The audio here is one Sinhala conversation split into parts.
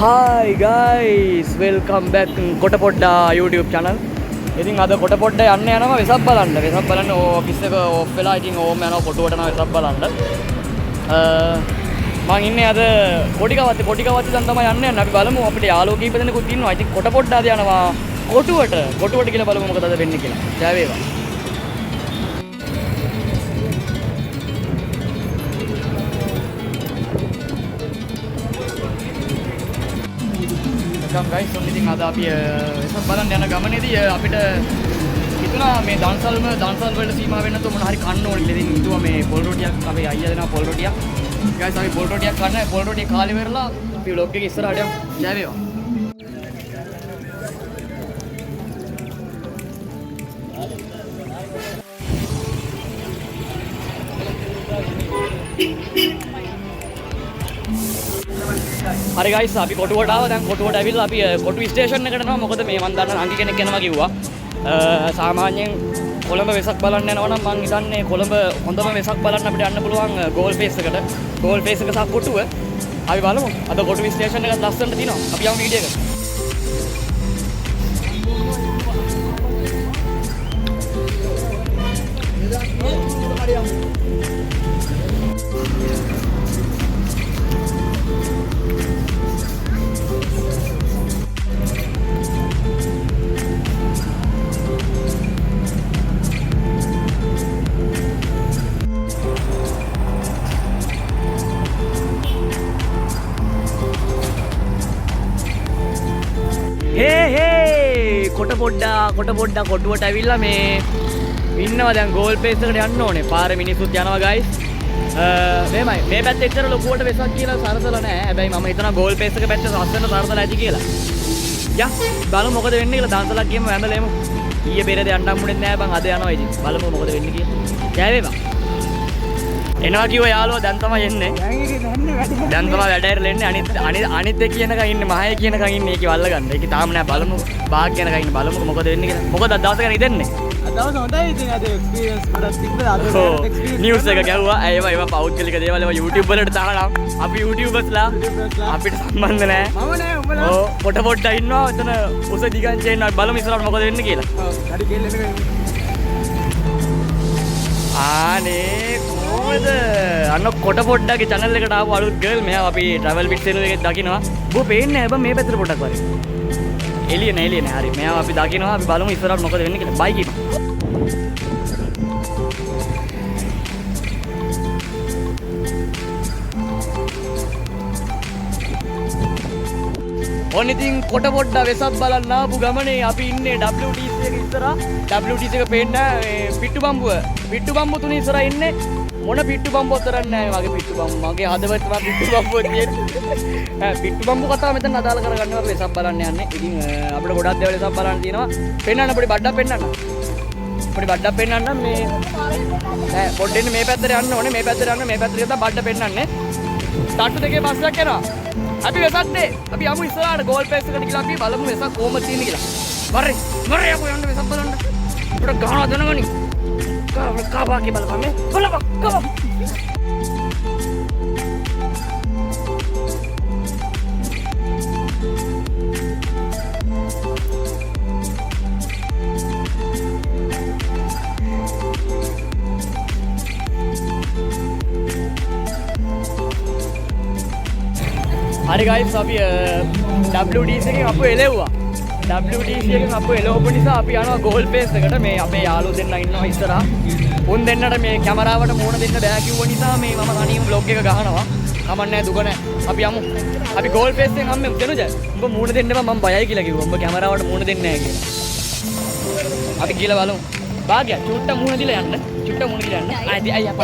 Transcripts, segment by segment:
Hi guys, welcome back කොටපොඩ්ඩා YouTube channel. ඉතින් අද කොටපොඩ්ඩා යන්න යනවා වෙසක් බලන්න. වෙසක් බලන්න ඔෆිස් එක ඔෆ් වෙලා ඉතින් ඕම යනවා කොටුවට යනවා වෙසක් බලන්න. මම ඉන්නේ අද කොටිකවත්තේ දැන් තමයි යන්න යන්නේ. අපි බලමු අපිට යාළුවෝ කීප දෙනෙකුත් ඉන්නවා. ඉතින් කොටපොඩ්ඩාද යනවා කොටුවට කියලා බලමු මොකද අද වෙන්නේ කියලා. ජය වේවා. guys, ඉතින් අද අපි වෙසක් බලන්න යන ගමනේදී අපිට හිතුණා මේ දන්සල් වලට සීමා වෙන්න තෝ මොන හරි කන්න ඕනේ කියලා. ඉතින් හිතුවා මේ පොල් රොටියක් අපේ අයියා දෙනවා පොල් රොටියක්. guys අපි පොල් රොටියක් කන්න පොල් රොටිය කාලේ වෙරලා අපි vlog එක ඉස්සරහට යමු. ජය වේවා. හරි guys අපි කොටුවට ආවා. දැන් කොටුවට ඇවිල්ලා අපි කොටු ස්ටේෂන් එකට යනවා. මොකද මේ මන් දන්න අංකි කෙනෙක් එනවා කිව්වා. සාමාන්‍යයෙන් කොළඹ වෙසක් බලන්න යනවා නම් මං හිතන්නේ කොළඹ හොඳම වෙසක් බලන්න අපිට යන්න පුළුවන් ගෝල් ෆේස් එකට. ගෝල් ෆේස් එක සහ කොටුව. අපි බලමු. අද කොටු ස්ටේෂන් එකත් ලස්සනට තියෙනවා. අපි යමු වීඩියෝ එකට. කොටපොඩ්ඩා කොටුවට ඇවිල්ලා මේ ඉන්නවා. දැන් ගෝල් ප්ලේස් එකට යන්න ඕනේ. පාරේ මිනිස්සුත් යනවා guys. මේමයි මේ පැත්තේ එච්චර ලොකුවට වෙසක් කියලා සරසලා නැහැ. හැබැයි මම හිතනවා ගෝල් ප්ලේස් එක පැත්තේ ලස්සන සරසලා ඇති කියලා. යා බලමු මොකද වෙන්නේ කියලා. දන්සලක් ගියම වැඳලෙමු. ඊයේ පෙරේද යන්න හම්බුනේ නැහැ බං. අද යනවා ඉතින්. බලමු මොකද වෙන්නේ කියලා. ජය වේවා. එනවා කිව්ව යාළුවා දැන් තමයි එන්නේ. දැන් තමයි වැඩේට එන්නේ. අනිත් එක කියනකන් ඉන්නේ මහය කියනකන් ඉන්නේ. ඒකේ වල්ල ගන්න. ඒකේ තාම නෑ. බලමු බාග් කියනකන් ඉන්නේ. බලමු මොකද වෙන්නේ කියලා. මොකද අද දවස් ගන්න ඉදෙන්නේ. අද දවස් හොඳයි. ඉතින් අද එක්ස්පීරියන්ස් ගොඩක් තිබ්බා. අද එක්ස්පීරියන්ස් නිවුස් එක ගැව්වා. ඒවා පෞද්ගලික දේවල් ඒවා YouTube වලට දාලා අපි YouTubersලා අපිට සම්බන්ධ නෑ. මම නෑ උඹලා. ඔව් පොට ඉන්නවා. එතන උස දිගන් චේන් බලමු ඉස්සරහට මොකද වෙන්නේ කියලා. ඔව් හරි කෙල්ලෙන්න ආනේ කොහොමද අන්න කොටපොඩ්ඩාගේ channel එකට ආපු අලුත් girl මෙයා අපි travel bits channel එකේ දකින්නවා. බෝ පේන්නේ නැහැ බං මේ පැත්තට පොඩක් වරේ. එළිය නෑ හරි. මෙයා අපි දකින්නවා. අපි බලමු ඉස්සරහට මොකද වෙන්නේ කියලා. බයි කියපන්. ඔන්න ඉතින් කොටපොඩ්ඩා වෙසක් බලන්න ආපු ගමනේ අපි ඉන්නේ WTC එක ඉස්සරහා. WTC එක පේන්නේ පිට්ටු බම්බුව තුන ඉස්සරහා ඉන්නේ. මොන පිට්ටු බම්බුවක් තරන්නේ නැහැ මගේ පිට්ටු බම්බුව. මගේ හදවත තමයි පිට්ටු බම්බුව තියෙන්නේ. පිට්ටු බම්බුව කතාව මෙතන අදාළ කරගන්න අපි වෙසක් බලන්න යන්නේ. ඉතින් අපිට ගොඩක් දේවල් වෙසක් බලන්න තියෙනවා. පෙන්නන්න පොඩි බඩක් පෙන්නන්න. මේ නෑ පොඩ්ඩෙන් මේ පැත්තට යන්න ඕනේ. මේ පැත්තට ගිහලා බඩ පෙන්නන්නේ. තට්ටු දෙකේ බස්සයක් එනවා. අපි වෙසක් දේ. අපි යමු ඉස්සරහට ගෝල් ප්ලේස් එකට ගිහලා අපි බලමු වෙසක් කොහොමද තියෙන්නේ කියලා. මරේ යමු යන්න වෙසක් බලන්න. අපිට ගහනවා දැනගනි. කාබාගේ බලපන් මේ. බලපන්. හරි guys අපි WTC එකෙන් අපු එලෙව්වා. WTC එකෙන් අපු එලවපු නිසා අපි යනවා ගෝල් ප්ලේස් එකට. මේ අපේ යාළුවෝ දෙන්න ඉන්නවා ඉස්සරහා. උන් දෙන්නට මේ කැමරාවට මූණ දෙන්න බෑ කිව්ව නිසා මේ මම තනියම vlog එක ගහනවා. කමන්නේ දුක නැහැ. අපි යමු. අපි ගෝල් ප්ලේස් එකෙන් හම්බෙමු. දෙනුජ. උඹ මූණ දෙන්න බෑ මම බයයි කියලා කිව්වා. උඹ කැමරාවට මූණ දෙන්නේ නැහැ කියලා. අපි කියලා බලමු. භාග්‍ය චුට්ට මූණ දීලා යන්න. අයියා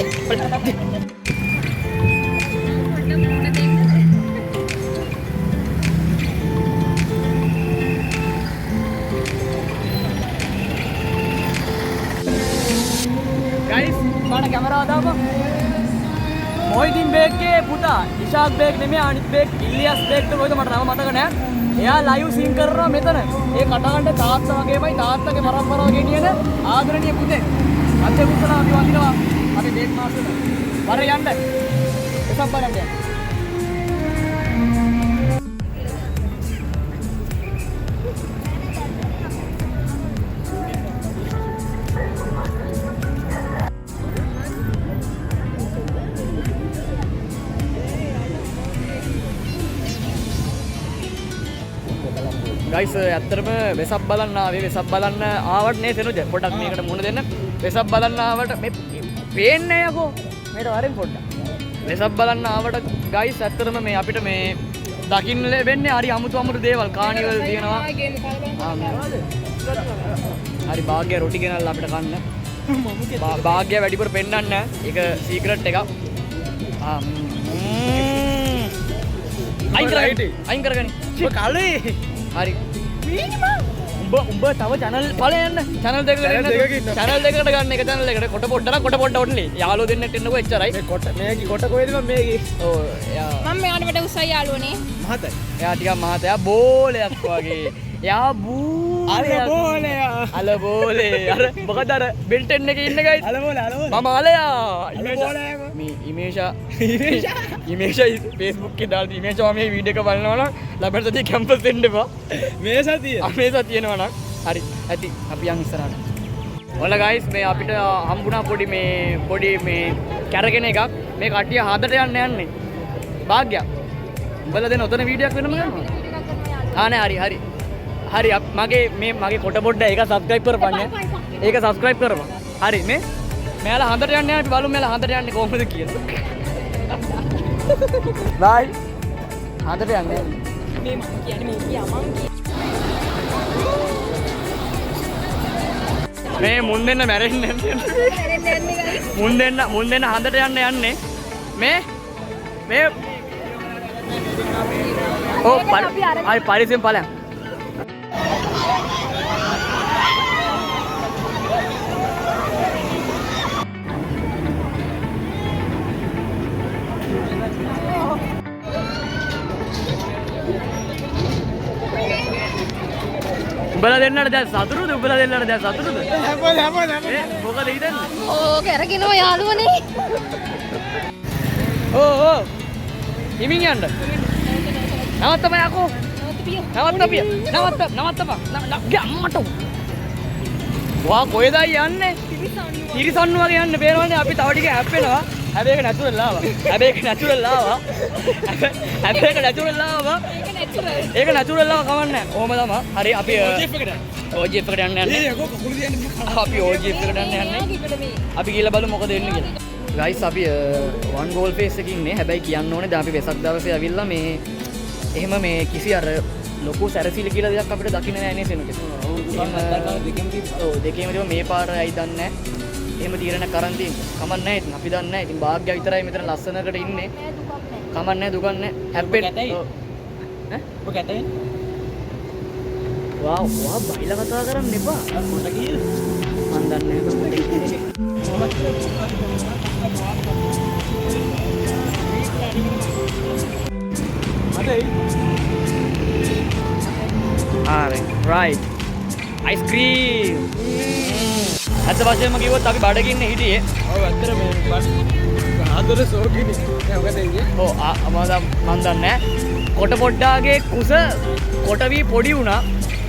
mana kamera දාපන්. මොයිදින් බේග්ගේ පුතා ඉෂාක් බේග් නෙමෙයි අනිත් බේග් ඉලියස් බේග්ට මොකද මට නම මතක නෑ. එයා ලයිව් සීන් කරනවා මෙතන. ඒ කටහඬ තාත්තා වගේමයි තාත්තගේ පරම්පරාව ගෙනියන ආදරණීය පුතේ. අද පුතලා අපි වඳිනවා. අපි බේග් මාස්ටර්. වර යන්න. එසම් බලන්න. ගයිස් ඇත්තටම වෙසක් බලන්න ආවේ වෙසක් බලන්න ආවට නේ සෙනුජ පොඩ්ඩක් මේකට මුණ දෙන්න වෙසක් බලන්න ආවට මේ පේන්නේ යකෝ මේට වරෙන් පොඩ්ඩක් වෙසක් බලන්න ආවට ගයිස් ඇත්තටම මේ අපිට මේ දකින්න ලැබෙන්නේ හරි අමුතු අමුතු දේවල් කානිවල් තියෙනවා හරි භාග්‍ය රොටි ගෙනල්ලා අපිට කන්න භාග්‍ය වැඩිපුර පෙන්නන්න ඒක සීක්‍රට් එකක් අයින් කරගනි කලේ හරි උඹ තව channel ඵලය යන්න channel දෙකකට channel දෙකකට ගන්න එක channel එකට කොට පොඩ්ඩක් ඔන්නේ යාළුවෝ දෙන්නට එන්නකෝ එච්චරයි මේ කොට කොහෙද මේකේ ඔව් මම මෙයාට වඩා උසයි යාළුවනේ මහතයි එයා ටිකක් මහතයා බෝලයක් වගේ එයා අල බෝලේ අර මොකද අර බෙල්ටන් එකේ ඉන්න ගයිස් මම අලයා මේ ඉමේෂා Facebook එකේ දාලා ඉමේෂා මේ වීඩියෝ එක බලනවා නම් ලබන සතියේ කැම්පස් එන්න එපා මේ සතිය තියෙනවා නම් හරි ඇති අපි යන් ඉස්සරහට ඔයාලා ගයිස් මේ අපිට හම්බුණා පොඩි මේ කැරගෙන එකක් මේ කට්ටිය හදට යන්නේ භාග්‍ය උඹලා දෙන ඔතන වීඩියෝ එකක් වෙනම ගන්නවා නෑ හරි මගේ කොට පොඩ්ඩ ඒක සබ්ස්ක්‍රයිබ් කරපන් ඒක සබ්ස්ක්‍රයිබ් කරපන් හරි මේ මෙයාලා හන්දට යන්නේ අපි බලමු මෙයාලා හන්දට යන්නේ කොහොමද කියලා බයි හන්දට යන්නේ මේ මම කියන්නේ මේ මුන් දෙන්න මැරෙන්නේ මුන් දෙන්න හන්දට යන්නේ මේ ඕ පරිසෙන් ඵලයන් උඹලා දෙන්නට දැන් සතුටුද උඹලා දෙන්නට දැන් සතුටුද මොකද හිතන්නේ ඕක අරගෙනවා යාළුවනේ ඕ හිමින් යන්න නවත්තපන් යකෝ නවත්තපන් අම්මට වා කොහෙද යන්නේ තිරිසන්නු වගේ යන්න පේනවනේ අපි තව ටික හැප්පෙනවා හැබැයි ඒක නැචරල් ආවා ඒක නැචරල් ආවා කවන්නේ ඕම තමයි හරි අපි OGF එකට යන්න අපි OGF එකට යන්නේ අපි ගිහලා බලමු මොකද වෙන්නේ කියලා ගයිස් අපි 1 goal face එකකින් ඉන්නේ හැබැයි කියන්න ඕනේ දැන් අපි වෙසක් දවසේ ඇවිල්ලා මේ එහෙම මේ කිසි අර ලොකු සැරසිලි කියලා දෙයක් අපිට දකින්න නෑ නේ සෙනුගේ ඔව් දෙකේම මේ පාර ඇයි දන්නේ නැහැ එහෙම තීරණ කරන් තියෙන කමක් නැහැ ඉතින් අපි දන්නේ නැහැ ඉතින් භාග්‍ය විතරයි මෙතන ලස්සනකට ඉන්නේ කමක් නැහැ දුකක් නැහැ හැප්පෙන්න ඈ ඔබ කැතේ වාව් බයිලා කතා කරන්න එපා මොකද කියලා මන් දන්නේ නැහැ right ice cream අද වශයෙන්ම කිව්වොත් අපි බඩගින්න හිටියේ. ඔව් ඇත්තට මේ ආදර සෝකිනේ. මොකද ඉන්නේ? ඔව් මම දන්නේ නැහැ. කොට පොඩ්ඩාගේ කුස කොට වී පොඩි වුණා.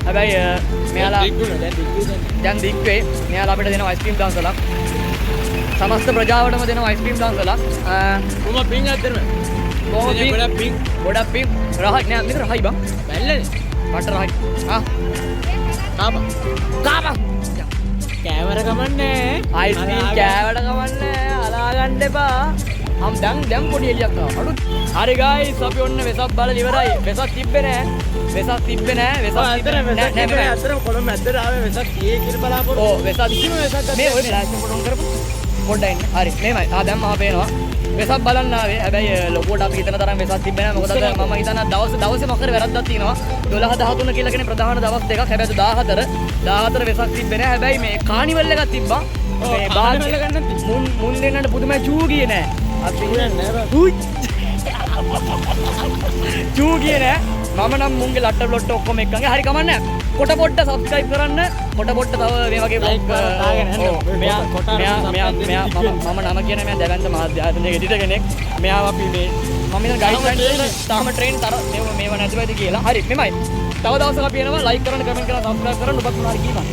හැබැයි මෙයාලා දැන් දික් වේ. මෙයාලා අපිට දෙනවා අයිස්ක්‍රීම් දවසලක්. සමස්ත ප්‍රජාවටම දෙනවා අයිස්ක්‍රීම් දවසලක්. කොහොම පින් ඇත්තටම. ගොඩක් පින්. රහයි නෑ මෙතන රහයි බං. බැල්ලනේ. මට රහයි. කාපා. කෑවර කමන්නේ අයිස්ක්‍රීම් කෑවට කමන්නේ අලා ගන්න එපා දැන් පොඩි එළියක් ආවා අඩු හරි ගයිස් අපි ඔන්න වෙසක් බලලා ඉවරයි වෙසක් තිබ්බේ නෑ අතරම කොළඹ ඇත්තට ආවේ වෙසක් කීයේ කියලා බලාපොරොත්තු ඔව් වෙසක් මේ ඔය ෆ්ලෑෂ් එක පොඩ්ඩක් කරපො පොඩ්ඩක් ඉන්න හරි මේමයි දැන් මම පේනවා වෙසක් බලන්න ආවේ හැබැයි ලොකුවට අපි හිතන තරම් වෙසක් තිබ්බේ නෑ මොකද මම හිතන දවසේ මොකද වැරද්දක් තියෙනවා 12 13 කියලා කියන්නේ ප්‍රධාන දවස් දෙකක් හැබැයි 14 වෙසක් තිබ්බේ නෑ හැබැයි මේ කානිවල් එකක් තිබ්බා මේ බාගල් ගන්න මුන් දෙන්නට පුදුමයි චූ ගියේ නෑ අපි නෑ චූ ගියේ නෑ මම නම් මුන්ගේ ලට්ට බ්ලොට් ඔක්කොම එක්කන්ගේ හරි කමන්නේ කොට පොට්ට සබ්ස්ක්‍රයිබ් කරන්න කොට පොට්ට තව මේ වගේ බ්ලොග් මෙයා මම නම කියන මෙයා දැවැන්ත මාධ්‍යායතනයේ එඩිටර් කෙනෙක් මෙයා අපි මේ මම ඉතින් ගයිඩ්ලයින්ස් වල තාම ට්‍රේන් මේව නැතුවයිද කියලා හරි මෙමයි තව දවසක් අපි එනවා ලයික් කරන්න කමෙන්ට් කරන්න සබ්ස්ක්‍රයිබ් කරන්න ඔබත් මොනවා හරි කියපන්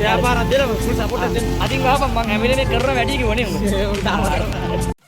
එයා පාරක් දෙලා ෆුල් සපෝට් එකක් දෙන්න අදින් ගහපන් මම හැම වෙලේම කරන වැඩි කිව්වනේ උඹ